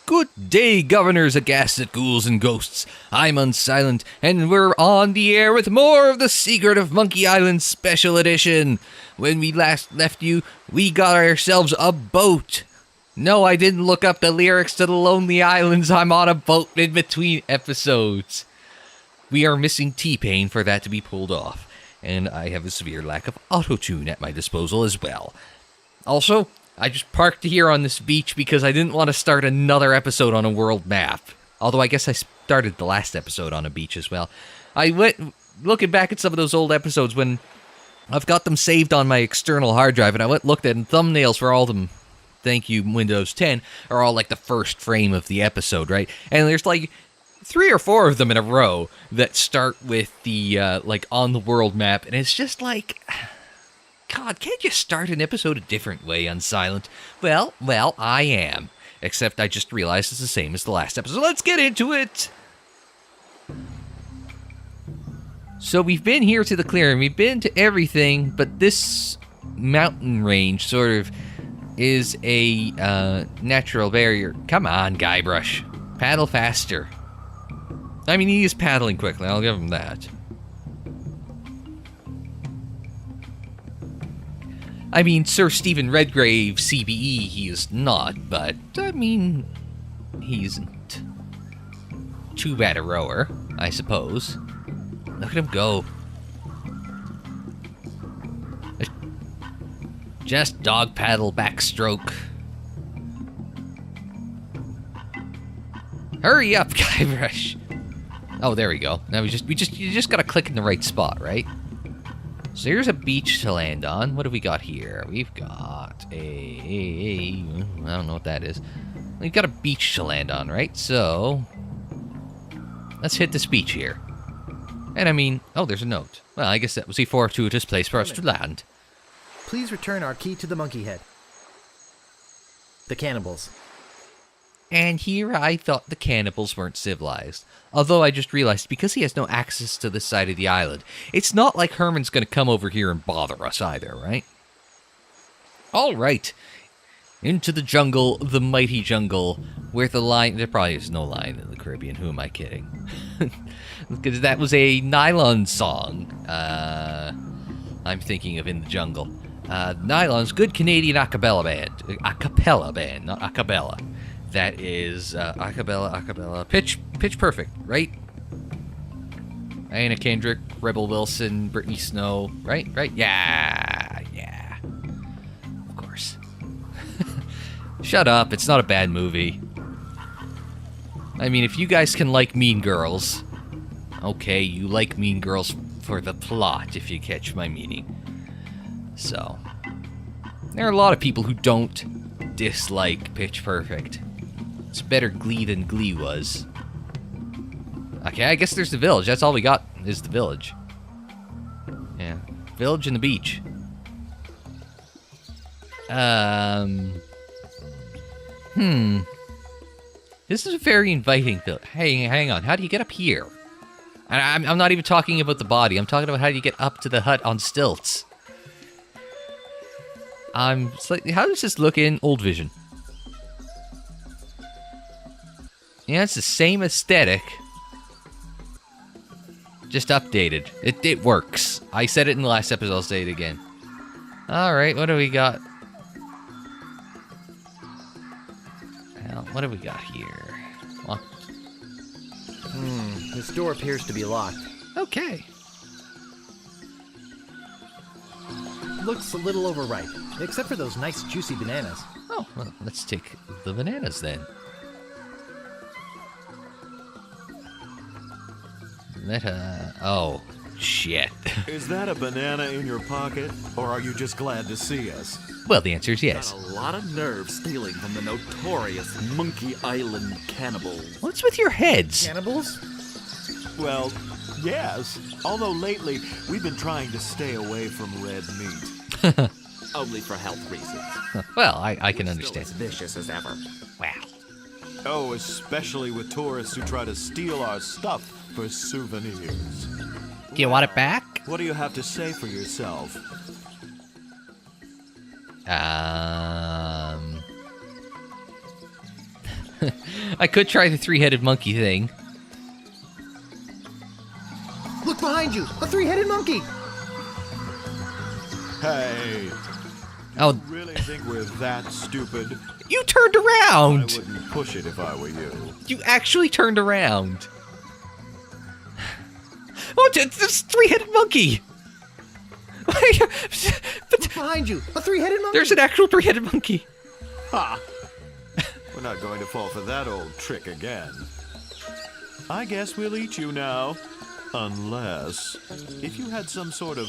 Good day, governors, aghast at ghouls and ghosts. I'm Unsilent, and we're on the air with more of the Secret of Monkey Island Special Edition. When we last left you, we got ourselves a boat. No, I didn't look up the lyrics to the Lonely Islands. I'm on a boat in between episodes. We are missing T-Pain for that to be pulled off, and I have a severe lack of auto-tune at my disposal as well. Also, I just parked here on this beach because I didn't want to start another episode on a world map. Although I guess I started the last episode on a beach as well. I went looking back at some of those old episodes when I've got them saved on my external hard drive, and I looked at thumbnails for all of them. Thank you, Windows 10, are all like the first frame of the episode, right? And there's like 3 or 4 of them in a row that start with the like on the world map, and it's just like, God, can't you start an episode a different way, Unsilent? Well, I am. Except I just realized it's the same as the last episode. Let's get into it! So we've been here to the clearing. We've been to everything, but this mountain range sort of is a natural barrier. Come on, Guybrush. Paddle faster. I mean, he is paddling quickly. I'll give him that. I mean, Sir Stephen Redgrave, CBE, he is not, but, I mean, he isn't too bad a rower, I suppose. Look at him go. Just dog paddle backstroke. Hurry up, Guybrush. Oh, there we go. Now you just gotta click in the right spot, right? So here's a beach to land on. What do we got here? We've got I don't know what that is. We've got a beach to land on, right? So let's hit this beach here. And I mean, oh, there's a note. Well, I guess that was a fortuitous place for us to land. Please return our key to the monkey head. The Cannibals. And here I thought the Cannibals weren't civilized. Although I just realized, because he has no access to this side of the island, it's not like Herman's going to come over here and bother us either, right? All right. Into the jungle, the mighty jungle, where the lion... There probably is no lion in the Caribbean. Who am I kidding? Because that was a nylon song. I'm thinking of In the Jungle. Nylon's good Canadian a cappella band. A cappella band, not a cappella. That is acapella. Pitch perfect, right? Anna Kendrick, Rebel Wilson, Brittany Snow, right? Yeah. Of course. Shut up, it's not a bad movie. I mean, if you guys can like Mean Girls, okay, you like Mean Girls for the plot, if you catch my meaning. So, there are a lot of people who don't dislike Pitch Perfect. It's better Glee than Glee was. Okay, I guess there's the village. That's all we got is the village. Yeah, village and the beach. This is a very inviting village. Hey, hang on. How do you get up here? And I'm not even talking about the body. I'm talking about how do you get up to the hut on stilts. How does this look in Old Vision? Yeah, it's the same aesthetic. Just updated. It works. I said it in the last episode, I'll say it again. Alright, what do we got? Well, what do we got here? Locked. This door appears to be locked. Okay. Looks a little overripe, except for those nice juicy bananas. Oh, well, let's take the bananas then. Oh, shit. Is that a banana in your pocket, or are you just glad to see us? Well, the answer is yes. Got a lot of nerve stealing from the notorious Monkey Island Cannibals. What's with your heads? Cannibals? Well, yes. Although lately, we've been trying to stay away from red meat. Only for health reasons. Well, I can Still understand. as vicious as ever. Wow. Oh, especially with tourists who try to steal our stuff for souvenirs. Do you want it back? What do you have to say for yourself? I could try the three-headed monkey thing. Look behind you! A three-headed monkey! Hey, Oh, you really think we're that stupid? you turned I around! wouldn't push it if I were you. You actually turned around. Oh, it's this three-headed monkey! But Look behind you! A three-headed monkey! there's an actual three-headed monkey. Ha! We're not going to fall for that old trick again. I guess we'll eat you now. Unless, if you had some sort of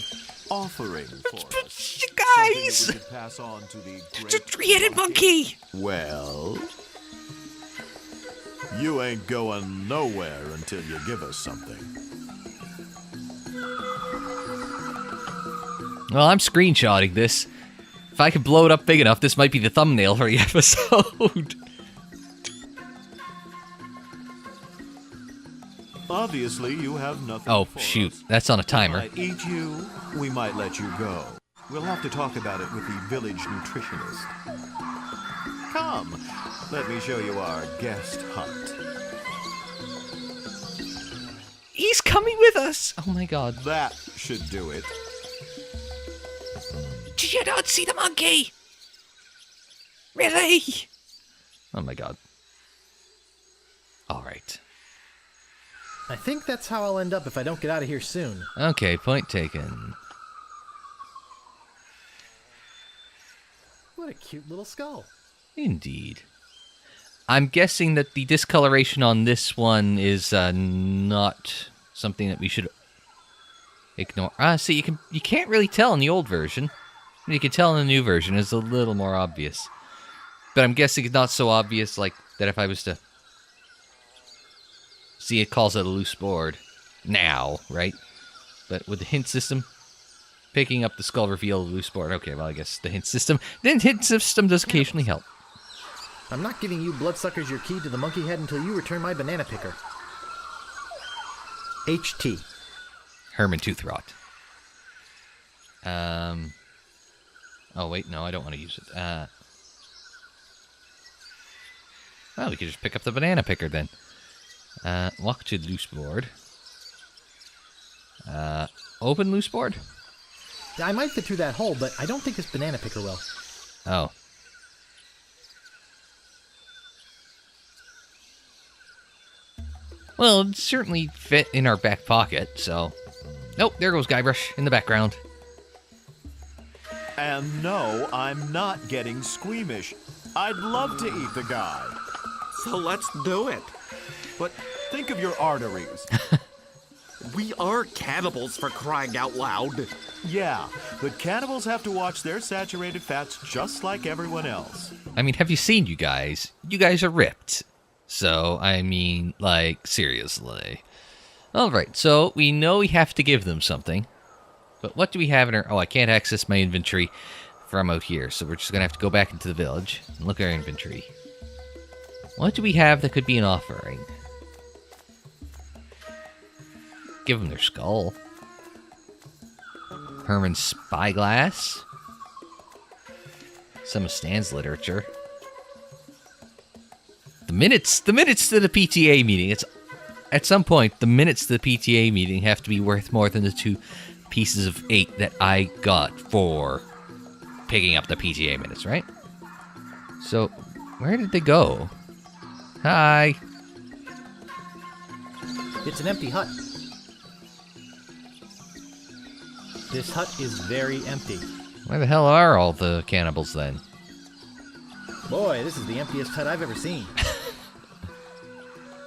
offering for us. You Something that guys! we could pass on to the It's a great three-headed monkey! Well, you ain't going nowhere until you give us something. Well, I'm screenshotting this. If I could blow it up big enough, this might be the thumbnail for the episode. Obviously, you have nothing Oh, for shoot. us. That's on a We timer. might eat you, we might let you go. We'll have to talk about it with the village nutritionist. Come, let me show you our guest hut. He's coming with us! Oh my god. That should do it. Did you not see the monkey? Really? Oh my god. Alright. I think that's how I'll end up if I don't get out of here soon. Okay, point taken. What a cute little skull. Indeed. I'm guessing that the discoloration on this one is not something that we should ignore. See, you can't really tell in the old version. You can tell in the new version. It's a little more obvious. But I'm guessing it's not so obvious like that if I was to... See, it calls it a loose board. Now, right? But with the hint system, picking up the skull reveal a loose board. Okay, well, I guess the hint system... The hint system does occasionally help. I'm not giving you bloodsuckers your key to the monkey head until you return my banana picker. HT. Herman Toothrot. Oh, wait, no, I don't want to use it. Well, we could just pick up the banana picker then. Walk to the loose board. Open loose board? I might fit through that hole, but I don't think this banana picker will. Oh. Well, it certainly fit in our back pocket, so... Nope, there goes Guybrush in the background. And no, I'm not getting squeamish. I'd love to eat the guy. So let's do it. But think of your arteries. We are cannibals, for crying out loud. Yeah, but cannibals have to watch their saturated fats just like everyone else. I mean, have you seen you guys? You guys are ripped. So, I mean, like, seriously. Alright, so we know we have to give them something. But what do we have in our... Oh, I can't access my inventory from out here, so we're just going to have to go back into the village and look at our inventory. What do we have that could be an offering? Give them their skull. Herman's spyglass. Some of Stan's literature. The minutes to the PTA meeting. It's at some point the minutes to the PTA meeting have to be worth more than the 2 pieces of 8 that I got for picking up the PTA minutes, right? So, where did they go? Hi. It's an empty hut. This hut is very empty. Where the hell are all the cannibals then? Boy, this is the emptiest hut I've ever seen.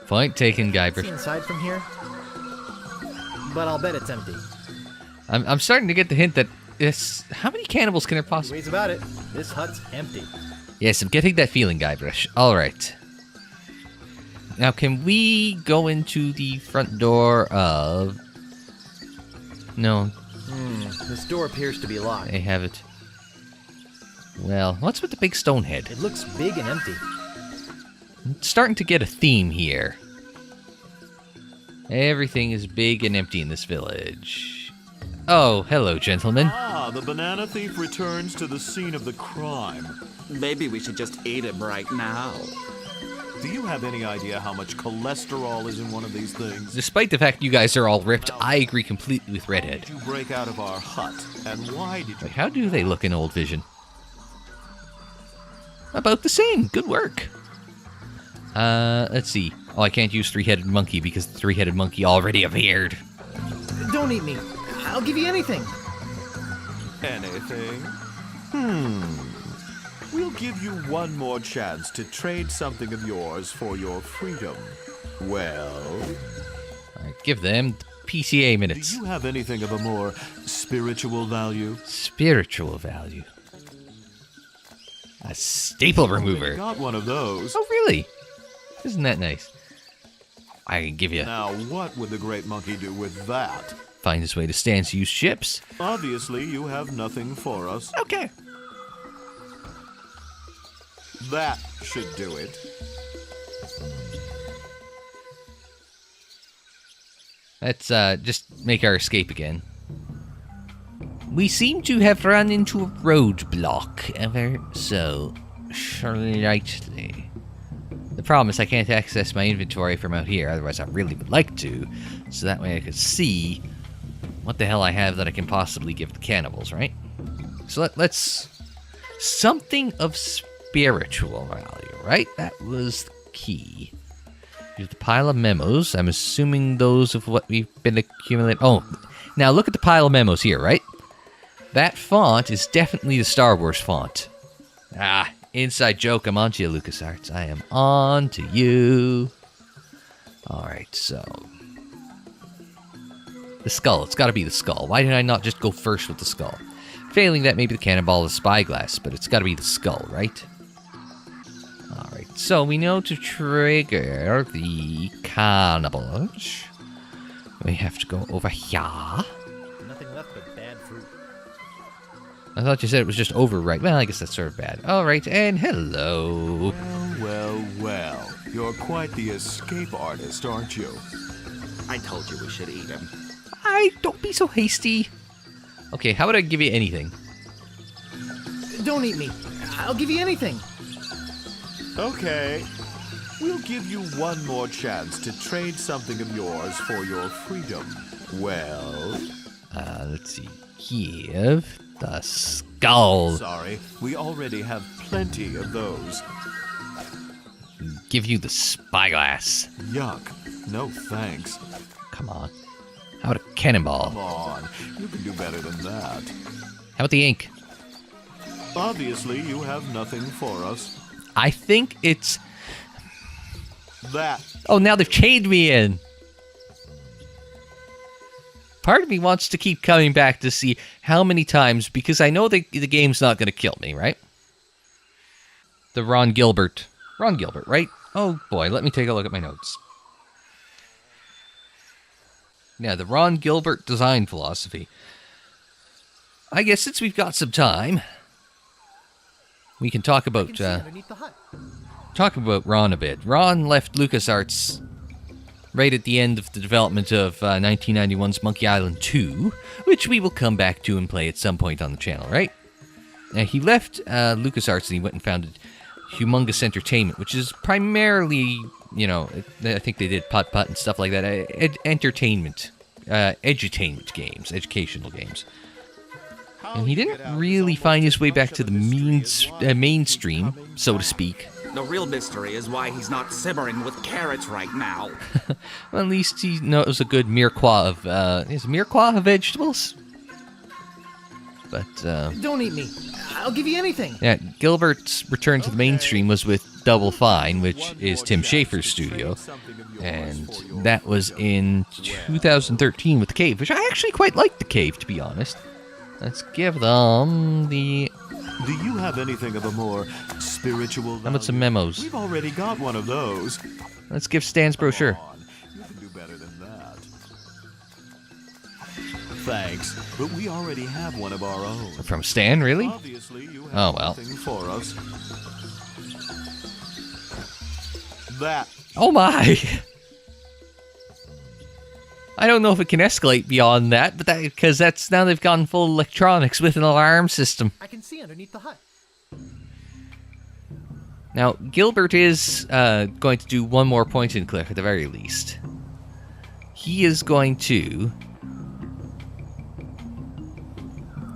Point taken, See Guybrush. inside from here? But I'll bet it's empty. I'm starting to get the hint that it's... How many cannibals can there possibly... Ways about it, this hut's empty. Yes, I'm getting that feeling, Guybrush. Alright. Now, can we go into the front door of... No, This door appears to be locked. they have it. Well, what's with the big stone head? It looks big and empty. I'm starting to get a theme here. Everything is big and empty in this village. Oh, hello, gentlemen. Ah, the banana thief returns to the scene of the crime. Maybe we should just eat him right now. Do you have any idea how much cholesterol is in one of these things? Despite the fact you guys are all ripped, I agree completely with Redhead. Did you break out of our hut? And why did you... Wait, how do they look in Old Vision? About the same. Good work. Let's see. Oh, I can't use three-headed monkey because the three-headed monkey already appeared. Don't eat me. I'll give you anything. Anything? We'll give you one more chance to trade something of yours for your freedom. Well... Alright, give them PCA minutes. Do you have anything of a more spiritual value? Spiritual value. A staple remover. Got one of those. Oh, really? Isn't that nice? I can give you... Now, what would the great monkey do with that? Find his way to Stan's used ships. Obviously, you have nothing for us. Okay. That should do it. Let's just make our escape again. We seem to have run into a roadblock ever so slightly. The problem is I can't access my inventory from out here, otherwise I really would like to, so that way I could see what the hell I have that I can possibly give the cannibals, right? So let's... Something of spiritual value, right? That was the key. Here's the pile of memos. I'm assuming those of what we've been accumulating. Oh, now look at the pile of memos here, right? That font is definitely the Star Wars font. Ah, inside joke. I'm on to you, LucasArts. I am on to you. Alright, so... The skull. It's got to be the skull. Why did I not just go first with the skull? Failing that, maybe the cannonball is spyglass, but it's got to be the skull, right? Alright, so we know to trigger the cannibals. We have to go over here. Nothing left but bad fruit. I thought you said it was just over right. Well, I guess that's sort of bad. Alright, and hello. Well. You're quite the escape artist, aren't you? I told you we should eat him. Don't be so hasty. Okay, how about I give you anything? Don't eat me. I'll give you anything. Okay. We'll give you one more chance to trade something of yours for your freedom. Well... Let's see. Give the skull. Sorry, we already have plenty of those. Give you the spyglass. Yuck. No thanks. Come on. How about a cannonball? Come on, you can do better than that. How about the ink? Obviously, you have nothing for us. I think it's... That. Oh, now they've chained me in. Part of me wants to keep coming back to see how many times, because I know the game's not going to kill me, right? The Ron Gilbert, right? Oh boy, let me take a look at my notes. Yeah, the Ron Gilbert design philosophy. I guess since we've got some time, we can talk about Underneath the hut. Ron a bit. Ron left LucasArts right at the end of the development of 1991's Monkey Island 2, which we will come back to and play at some point on the channel, right? He left LucasArts and he went and founded Humongous Entertainment, which is primarily, you know, I think they did putt-putt and stuff like that, entertainment, edutainment games, educational games. And he didn't really find his way back to the mainstream, so to speak. The real mystery is why he's not simmering with carrots right now. Well, at least he knows a good mirepoix of, is mirepoix of vegetables? But, Don't eat me. I'll give you anything. yeah, Gilbert's return to the mainstream was with Double Fine, which is Tim Schafer's studio. And that was in 2013 with The Cave, which I actually quite liked The Cave, to be honest. Let's give them the... Do you have anything of a more spiritual value? How about some memos? We've already got one of those. Let's give Stan's brochure. Come on, you can do better than that. Thanks, but we already have one of our own. From Stan, really? Obviously, you have Oh, well. nothing for us. That. Oh my! I don't know if it can escalate beyond that, but because that's now they've gone full electronics with an alarm system. I can see underneath the hut. Now, Gilbert is going to do one more point and click at the very least. He is going to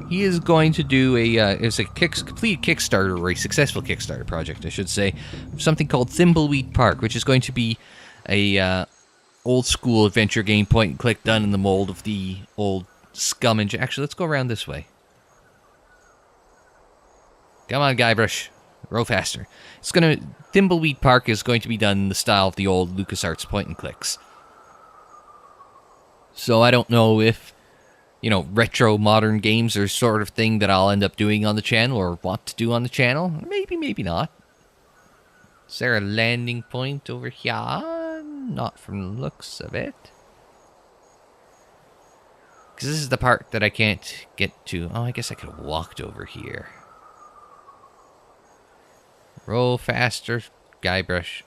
do it's a complete Kickstarter, or a successful Kickstarter project, I should say, something called Thimbleweed Park, which is going to be a old school adventure game, point and click, done in the mold of the old Scum and actually, let's go around this way. Come on, Guybrush, row faster. Thimbleweed Park is going to be done in the style of the old LucasArts point and clicks. So I don't know if, retro modern games are sort of thing that I'll end up doing on the channel or want to do on the channel. Maybe, maybe not. Is there a landing point over here? Not from the looks of it. Because this is the part that I can't get to. Oh, I guess I could have walked over here. Roll faster, Guybrush.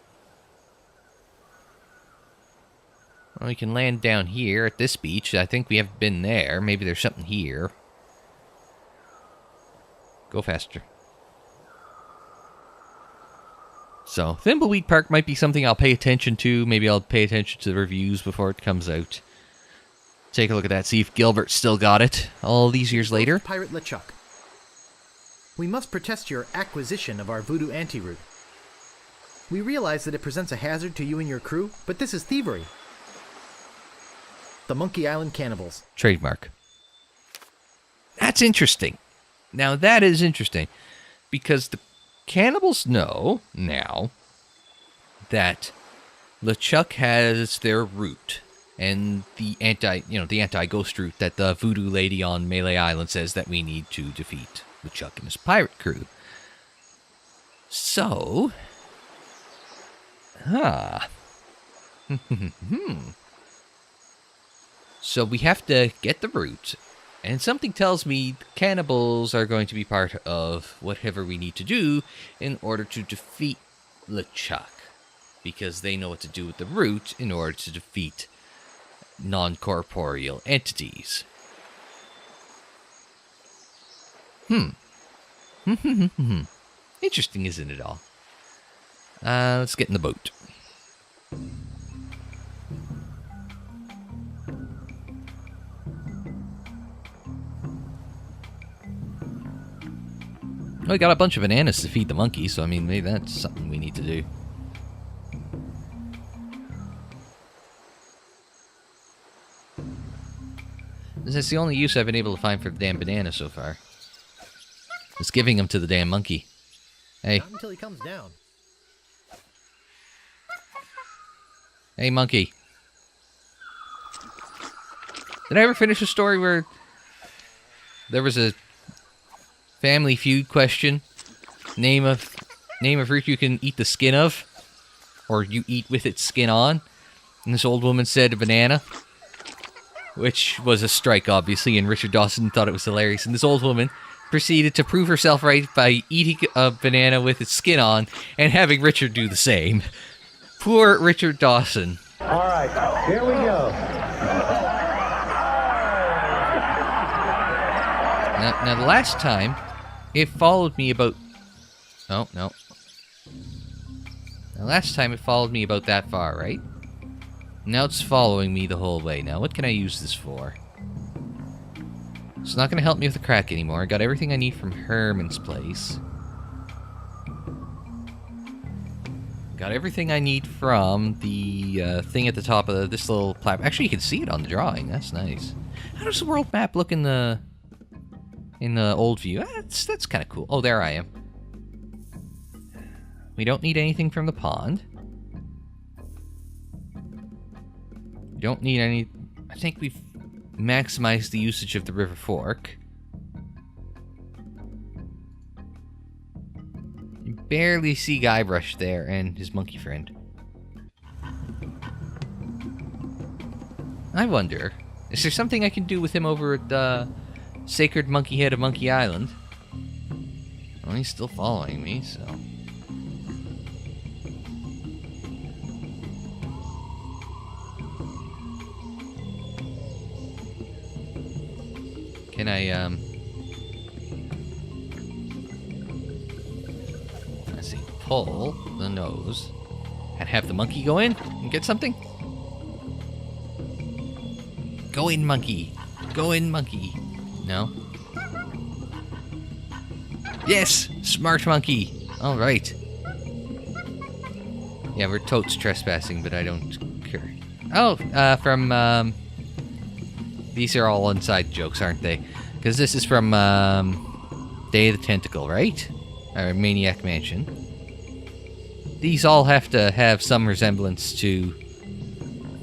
Well, we can land down here at this beach. I think we haven't been there. Maybe there's something here. Go faster. So, Thimbleweed Park might be something I'll pay attention to. Maybe I'll pay attention to the reviews before it comes out. Take a look at that, see if Gilbert still got it all these years later. Pirate LeChuck. We must protest your acquisition of our voodoo antiroot. We realize that it presents a hazard to you and your crew, but this is thievery. The Monkey Island Cannibals. Trademark. That's interesting. Now that is interesting, because the Cannibals know now that LeChuck has their route, and the anti-ghost route that the voodoo lady on Melee Island says that we need to defeat LeChuck and his pirate crew. So, so we have to get the route, and something tells me the Cannibals are going to be part of whatever we need to do in order to defeat LeChuck, because they know what to do with the route in order to defeat non-corporeal entities. Interesting, isn't it all? Let's get in the boat. We got a bunch of bananas to feed the monkey, so I mean, maybe that's something we need to do. That's the only use I've been able to find for the damn banana so far. It's giving them to the damn monkey. Hey. Not until he comes down. Hey, monkey. Did I ever finish a story where there was a Family Feud question? Name of fruit you can eat the skin of, or you eat with its skin on. And this old woman said a banana, which was a strike, obviously, and Richard Dawson thought it was hilarious. And this old woman proceeded to prove herself right by eating a banana with its skin on and having Richard do the same. Poor Richard Dawson. All right, here we go. Now the last time, it followed me about... Oh, no. The last time it followed me about that far, right? Now it's following me the whole way. Now, what can I use this for? It's not going to help me with the crack anymore. I got everything I need from Herman's place. Got everything I need from the thing at the top of this little platform. Actually, you can see it on the drawing. That's nice. How does the world map look in the old view? That's kind of cool. Oh, there I am. We don't need anything from the pond. We don't need any... I think we've maximized the usage of the river fork. You barely see Guybrush there and his monkey friend. I wonder, is there something I can do with him over at the Sacred Monkey Head of Monkey Island? Well, he's still following me, so... Can I, let's see, pull the nose and have the monkey go in and get something? Go in, monkey. Go in, monkey. No? Yes! Smart monkey! Alright. Yeah, we're totes trespassing, but I don't care. Oh, from, these are all inside jokes, aren't they? Because this is from, Day of the Tentacle, right? Or Maniac Mansion. These all have to have some resemblance to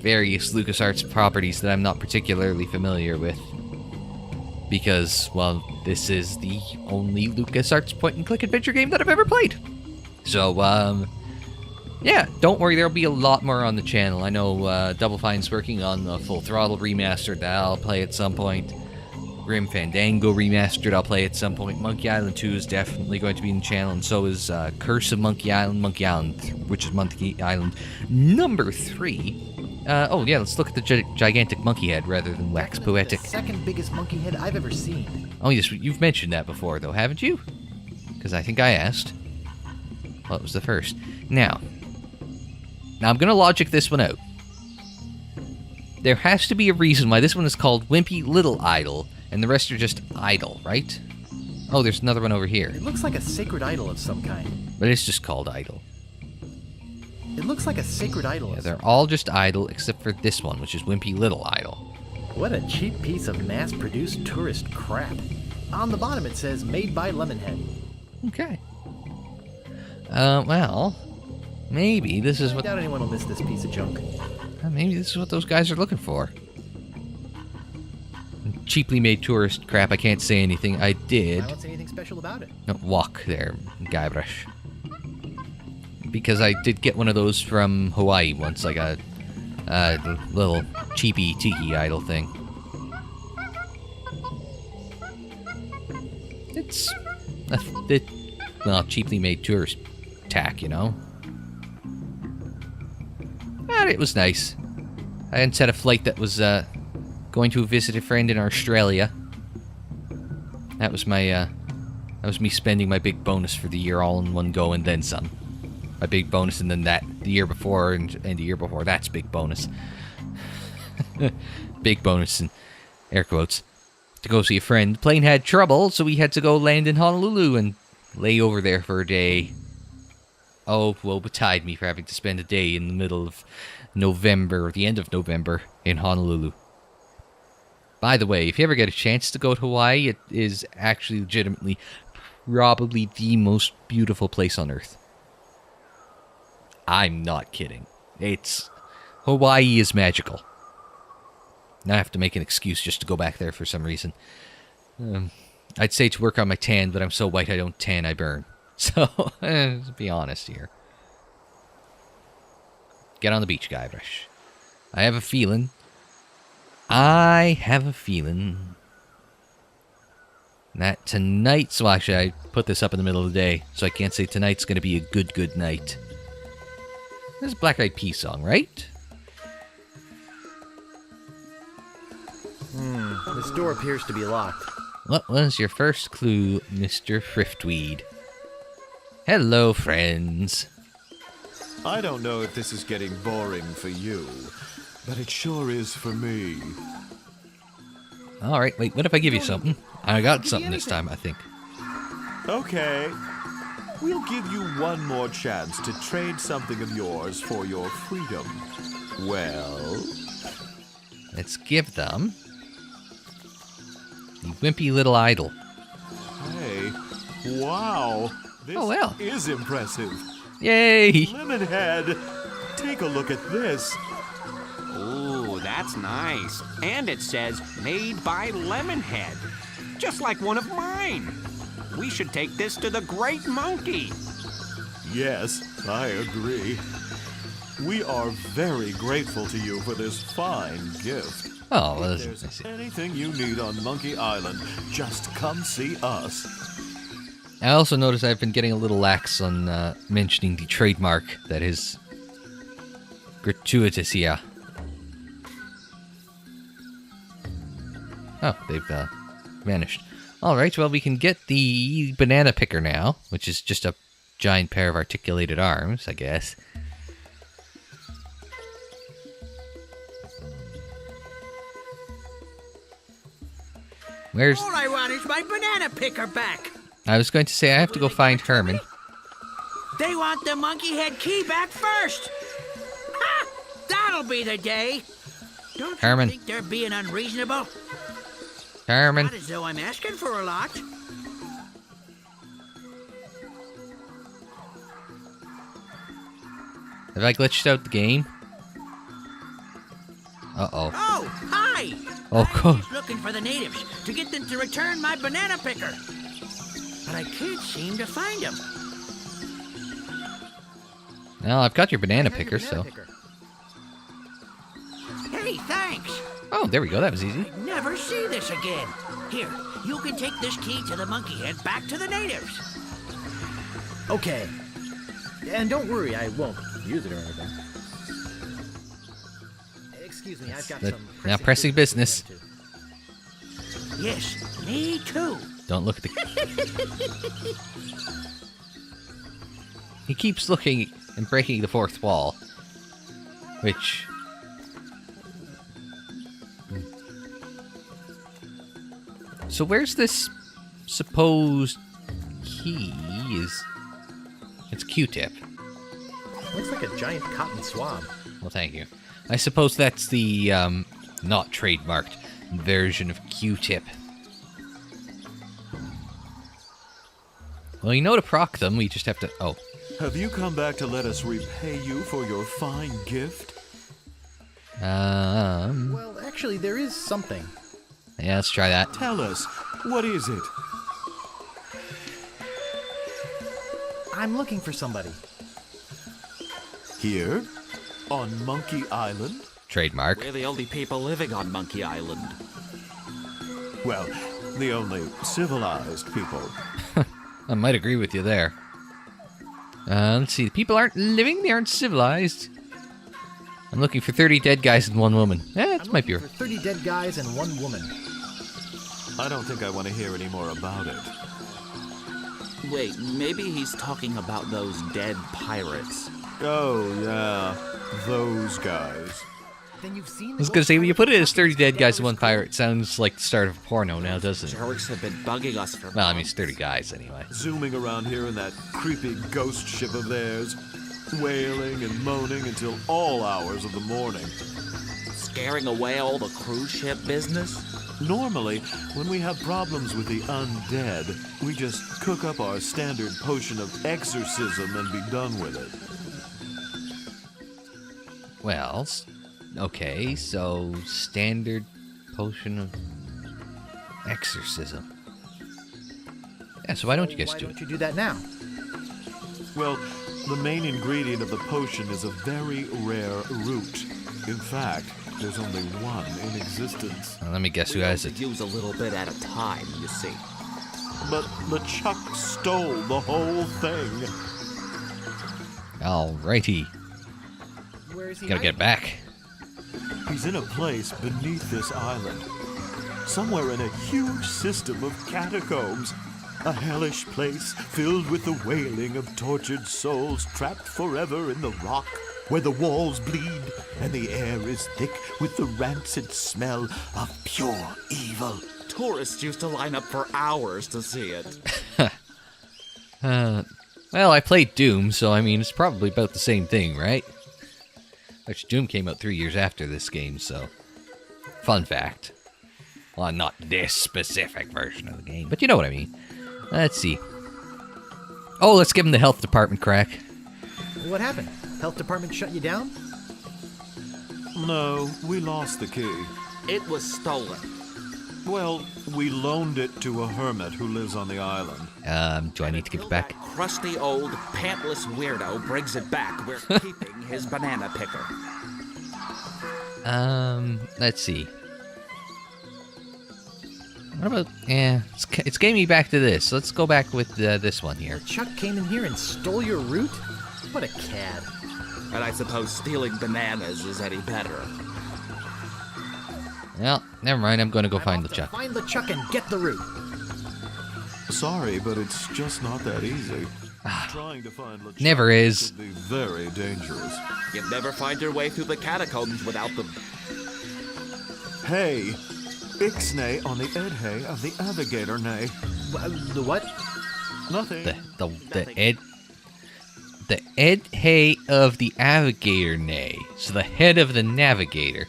various LucasArts properties that I'm not particularly familiar with. Because, well, this is the only LucasArts point-and-click adventure game that I've ever played. So, yeah, don't worry, there'll be a lot more on the channel. I know Double Fine's working on the Full Throttle remastered that I'll play at some point. Grim Fandango remastered I'll play at some point. Monkey Island 2 is definitely going to be in the channel, and so is Curse of Monkey Island, which is Monkey Island number 3. Oh yeah, let's look at the gigantic monkey head rather than wax poetic. The second biggest monkey head I've ever seen. Oh yes, you've mentioned that before though, haven't you? Because I think I asked. Well, it was the first. Now I'm going to logic this one out. There has to be a reason why this one is called Wimpy Little Idol, and the rest are just idle, right? Oh, there's another one over here. It looks like a sacred idol of some kind. But it's just called idle. It looks like a sacred idol. Yeah, they're all just idle except for this one, which is Wimpy Little Idol. What a cheap piece of mass-produced tourist crap. On the bottom it says, made by Lemonhead. Okay. Well, maybe this is I what... doubt anyone will miss this piece of junk. Maybe this is what those guys are looking for. Cheaply made tourist crap, I can't say anything. I did... I don't say anything special about it. No, walk there, Guybrush. Because I did get one of those from Hawaii once, like a little cheapy tiki idol thing. It's a bit, well, cheaply made tourist tack, you know? But it was nice. I hadn't set a flight that was going to visit a friend in Australia. That was my, that was me spending my big bonus for the year all in one go and then some. My big bonus, and then that the year before and the year before that's big bonus. Big bonus in air quotes. To go see a friend. The plane had trouble, so we had to go land in Honolulu and lay over there for a day. Oh, woe betide me for having to spend a day in the middle of November, or the end of November, in Honolulu. By the way, if you ever get a chance to go to Hawaii, it is actually legitimately probably the most beautiful place on Earth. I'm not kidding. Hawaii is magical. Now I have to make an excuse just to go back there for some reason. I'd say to work on my tan, but I'm so white I don't tan, I burn. So, let's be honest here. Get on the beach, Guybrush. I have a feeling that tonight, so actually I put this up in the middle of the day, so I can't say tonight's going to be a good night. This is a Black Eyed Peas song, right? This door appears to be locked. What was your first clue, Mr. Thriftweed? Hello, friends. I don't know if this is getting boring for you, but it sure is for me. Alright, wait, what if I give you something? I got something this time, I think. Okay. We'll give you one more chance to trade something of yours for your freedom. Well? Let's give them the Wimpy Little Idol. Hey, wow. This Oh, well. is impressive. Yay! Lemonhead, take a look at this. Ooh, that's nice. And it says, made by Lemonhead. Just like one of mine. We should take this to the Great Monkey. Yes, I agree. We are very grateful to you for this fine gift. Oh, well, If there's anything you need on Monkey Island, just come see us. I also noticed I've been getting a little lax on mentioning the trademark that is gratuitous here. Oh, they've vanished. Alright, well, we can get the banana picker now, which is just a giant pair of articulated arms, I guess. Where's... All I want is my banana picker back. I was going to say I have to go find Herman. They want the monkey head key back first. Ha! That'll be the day. Don't Herman. you think they're being unreasonable? Herman. Not as though I'm asking for a lot. Have I glitched out the game? Uh-oh. Oh, hi! Oh, I'm cool. just looking for the natives to get them to return my banana picker. But I can't seem to find them. Well, I've got your banana Here's your picker, banana so... picker. Hey, thanks. Oh, there we go. That was easy. I'd never see this again. Here, you can take this key to the monkey head back to the natives. Okay. And don't worry, I won't use it or anything. Excuse me, I've got That- some now pressing business. to attend Yes, me too. Don't look at the... He keeps looking and breaking the fourth wall. Which... So where's this supposed key? It's Q-tip. to. Looks like a giant cotton swab. Well, thank you. I suppose that's the, not trademarked version of Q-tip. Well, you know to proc them, we just have to... Oh. Have you come back to let us repay you for your fine gift? Well, actually, there is something. Yeah, let's try that. Tell us, what is it? I'm looking for somebody. Here? On Monkey Island? Trademark. We're the only people living on Monkey Island. Well, the only civilized people. I might agree with you there. Let's see. The people aren't living, they aren't civilized. I'm looking for 30 dead guys and one woman. That I'm might be... looking for 30 dead guys and 1 woman. I don't think I want to hear any more about it. Wait, maybe he's talking about those dead pirates. Oh, yeah. Those guys. Then you've seen. I was gonna say, when you put it as 30 dead guys and 1 pirate, it sounds like the start of a porno now, doesn't it? Sharks have been bugging us for Well, I mean, it's 30 guys anyway. Zooming around here in that creepy ghost ship of theirs. Wailing and moaning until all hours of the morning. scaring away all the cruise ship business. Normally, when we have problems with the undead, we just cook up our standard potion of exorcism and be done with it. Well, okay, so standard potion of exorcism. Yeah, so why don't you guys do Why it? don't you do that now? Well, the main ingredient of the potion is a very rare root. In fact, there's only one in existence. Well, let me guess who We has only it. use a little bit at a time, you see. But LeChuck stole the whole thing. Alrighty, Where is he? gotta get back. He's in a place beneath this island. Somewhere in a huge system of catacombs. A hellish place filled with the wailing of tortured souls trapped forever in the rock, where the walls bleed and the air is thick with the rancid smell of pure evil. Tourists used to line up for hours to see it. Well, I played Doom, so I mean, it's probably about the same thing, right? Actually, Doom came out 3 years after this game, so... Fun fact. Well, not this specific version of the game, but you know what I mean. Let's see. Oh, let's give him the health department crack. What happened? Health department shut you down? No, we lost the key. It was stolen. Well, we loaned it to a hermit who lives on the island. Do I need to give it back? Crusty old, pantless weirdo brings it back. We're keeping his banana picker. Let's see. What about... Yeah, it's getting me back to this. Let's go back with this one here. Chuck came in here and stole your root? What a cad. And I suppose stealing bananas is any better. Well, never mind. I'm going to go find off to LeChuck. Find LeChuck and get the root. Sorry, but it's just not that easy. Trying to find LeChuck Never is. could be very dangerous. You'd never find your way through the catacombs without them. Hey, Ixnay on the Edhay of the Navigator Nay. The what? Nothing. The Ed Hay of the Navigator Nay. So the head of the Navigator.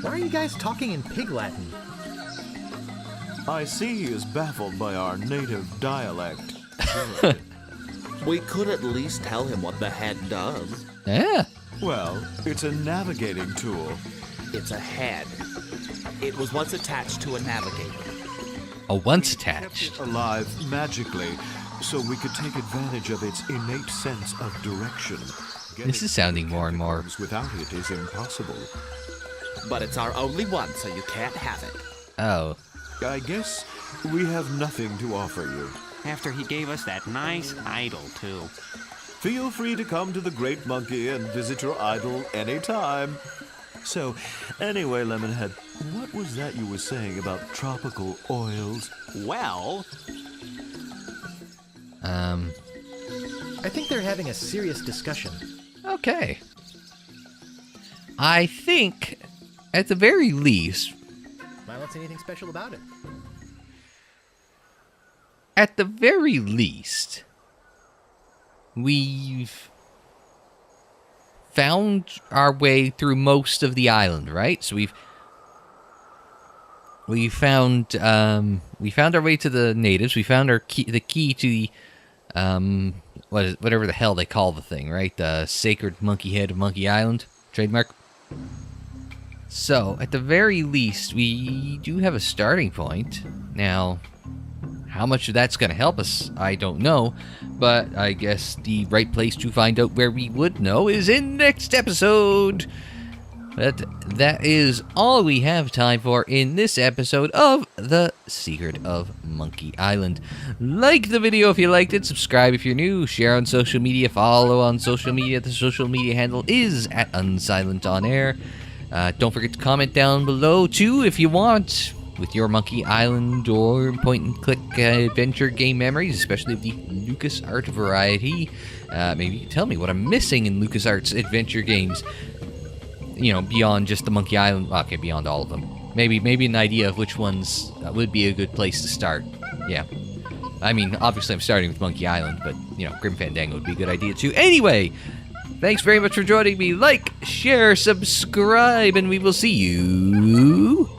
Why are you guys talking in Pig Latin? I see he is baffled by our native dialect. We could at least tell him what the head does. Yeah. Well, it's a navigating tool. It's a head. It was once attached to a navigator. Once Kept attached. it alive magically, so we could take advantage of its innate sense of direction. This is sounding more and more. Without it is impossible. But it's our only one, so you can't have it. Oh. I guess we have nothing to offer you. After he gave us that nice idol, too. Feel free to come to the Great Monkey and visit your idol anytime. So, anyway, Lemonhead, what was that you were saying about tropical oils? Well, I think they're having a serious discussion. Okay. I think, at the very least, I don't see anything special about it. at the very least, we've found our way through most of the island, right? So we found our way to the natives. We found the key to the whatever the hell they call the thing, right? The sacred monkey head of Monkey Island trademark. So, at the very least, we do have a starting point. Now, how much of that's going to help us, I don't know. But I guess the right place to find out where we would know is in next episode. But that is all we have time for in this episode of The Secret of Monkey Island. Like the video if you liked it, subscribe if you're new, share on social media, follow on social media. The social media handle is at Unsilent on Air. Don't forget to comment down below too if you want, with your Monkey Island or point-and-click adventure game memories, especially of the LucasArts variety. Maybe you can tell me what I'm missing in LucasArts adventure games. You know, beyond just the Monkey Island. Okay, beyond all of them. Maybe an idea of which ones would be a good place to start. Yeah. I mean, obviously I'm starting with Monkey Island, but, you know, Grim Fandango would be a good idea too. Anyway, thanks very much for joining me. Like, share, subscribe, and we will see you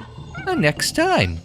next time.